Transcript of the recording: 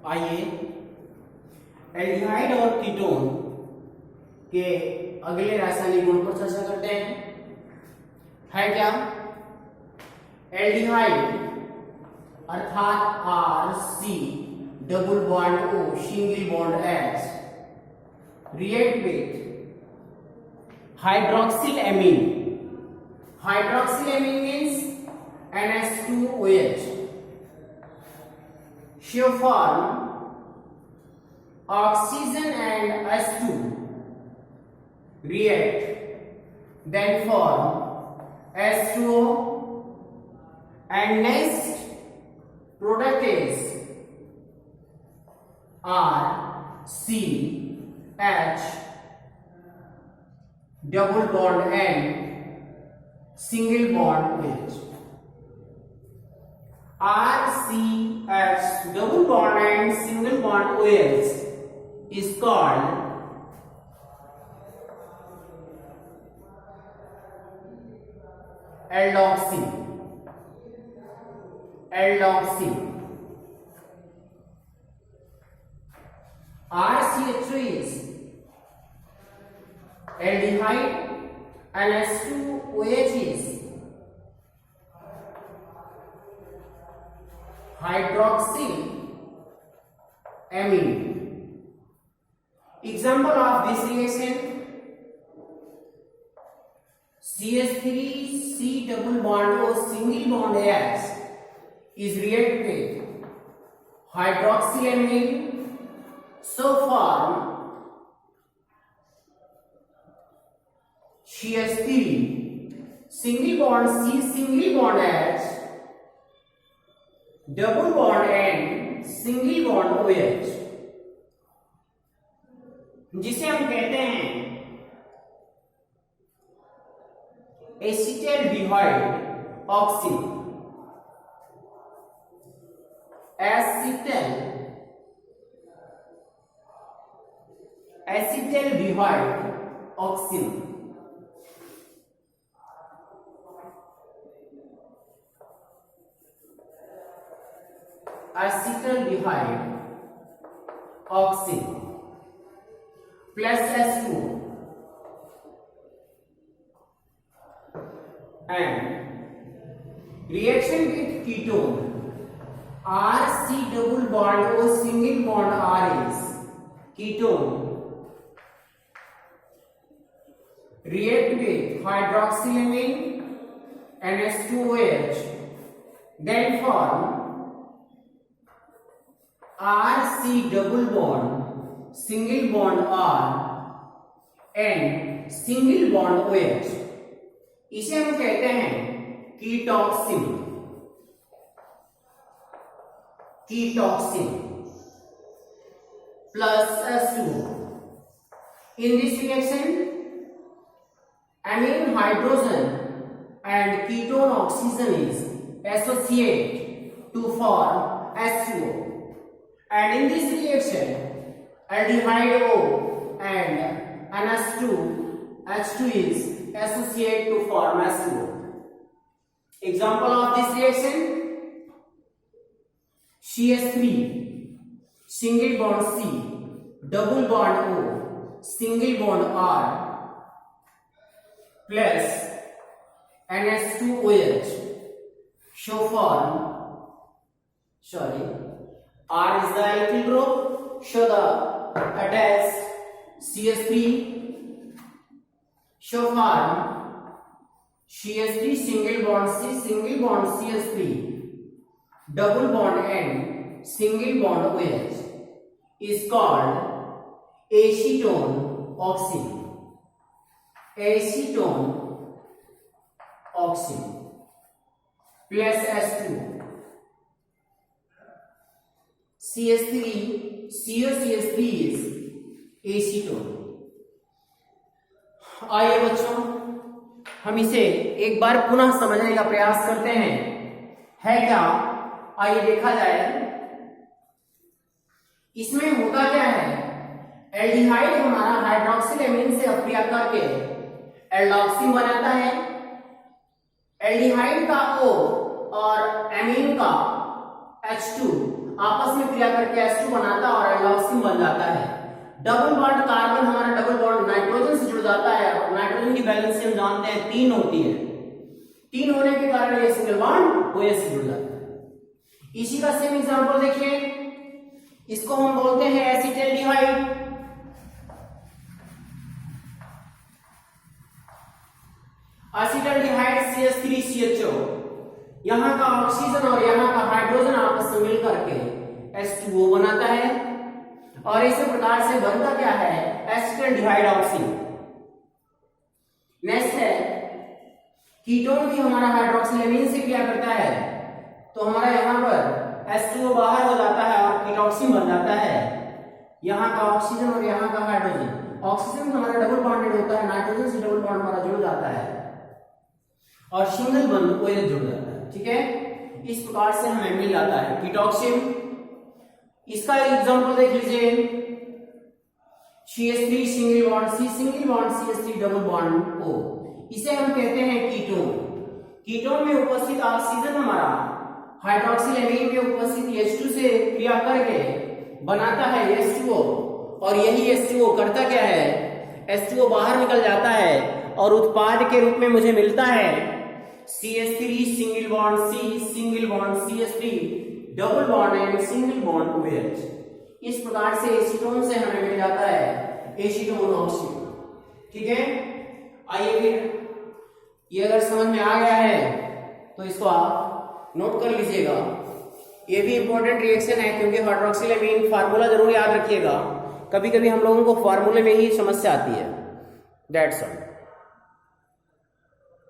आइए एल्डिहाइड और कीटोन के अगले रासायनिक गुण पर चर्चा करते हैं। है क्या? एल्डिहाइड अर्थात RC double bond O single bond H react with hydroxyl amine. Hydroxyl amine means NH2OH shall form oxygen and H2 react then form H2O and next product is RCH double bond N single bond H। RCH double bond and single bond OH is called aldoxin। aldoxin। RCH2 is aldehyde and H2OH is hydroxyl amine। Example of this reaction: CH3C double bond O single bond H is react with hydroxyl amine, so form CH3 single bond C single bond H double bond N single bond OH, जिसे हम कहते हैं acetaldehyde auxin. Acetaldehyde auxin. acetaldehyde oxin plus H2 and reaction with ketone RC double bond O single bond R is ketone react with hydroxylamine NH2OH then form RC double bond single bond R and single bond OH, इसे हम कहते हैं कीटॉक्सिन। कीटॉक्सिन plus H2O। In this reaction, amine hydrogen and ketone oxygen is associated to form H2O, and in this reaction aldehyde O and NH2 is associated to form H2O. Example of this reaction: CH3 single bond C double bond O single bond R plus NH2OH shall form R is the alkyl group, show the attached CH3 show form CH3 single bond C single bond CH3 double bond N single bond OH is called acetone oxin। acetone oxin plus H2 CH3 COCH3 is acetone। आइए बच्चों हम इसे एक बार पुनः समझने का प्रयास करते हैं। है क्या? आइए देखा जाए इसमें होता क्या है। एल्डिहाइड हमारा हाइड्रोक्सिल एमीन से अक्रिया करके एल्डोक्सिन बनाता है। एल्डिहाइड का O और एमीन का H2 आपस में क्रिया करके H2 बनाता है और एंडोक्सिन बन जाता है। डबल बॉन्ड कार्बन हमारा डबल बॉन्ड नाइट्रोजन से जुड़ जाता है और नाइट्रोजन की वैलेंसी हम जानते हैं 3 होती है। 3 होने के कारण ये सिंगल बॉन्ड OH से जुड़ जाता है। इसी का सेम एग्जांपल देखिए, इसको हम बोलते हैं एसिटाल्डिहाइड। एसिटाल्डिहाइड CH3CHO, यहाँ का ऑक्सीजन और यहाँ का हाइड्रोजन आपस में मिलकर के H2O बनाता है और इसी प्रकार से बनता क्या है, एसिटाल्डिहाइड ऑक्सी। नेक्स्ट है कीटोन भी हमारा हाइड्रोक्सिलेमीन से क्रिया करता है, तो हमारा यहाँ पर H2O बाहर हो जाता है और कीटोक्सिन बन जाता है। यहाँ का ऑक्सीजन और यहाँ का हाइड्रोजन, ऑक्सीजन हमारा डबल बॉन्डेड होता है, नाइट्रोजन से डबल बॉन्ड हमारा जुड़ जाता है और सिंगल बॉन्ड OH जुड़ जाता है। ठीक है, इस प्रकार से हमें मिल जाता है कीटोक्सिन। इसका एग्जांपल देख लीजिए, CH3 single bond C, single bond CH3 double bond O, इसे हम कहते हैं कीटोन। कीटोन में उपस्थित ऑक्सीजन हमारा हाइड्रोक्सिलेमीन में उपस्थित H2 से क्रिया करके बनाता है H2O और यही H2O करता क्या है, H2O बाहर निकल जाता है और उत्पाद के रूप में मुझे मिलता है CH3 single bond C, single bond CH3 double bond and single bond OH। इस प्रकार से एसीटोन से हमें मिल जाता है एसीटोन ऑक्सीजन। ठीक है, आइए फिर ये अगर समझ में आ गया है तो इसको आप नोट कर लीजिएगा। ये भी इंपॉर्टेंट रिएक्शन है क्योंकि हाइड्रोक्सिलेमीन फार्मूला जरूर याद रखिएगा, कभी कभी हम लोगों को फार्मूले में ही समस्या आती है। That's all.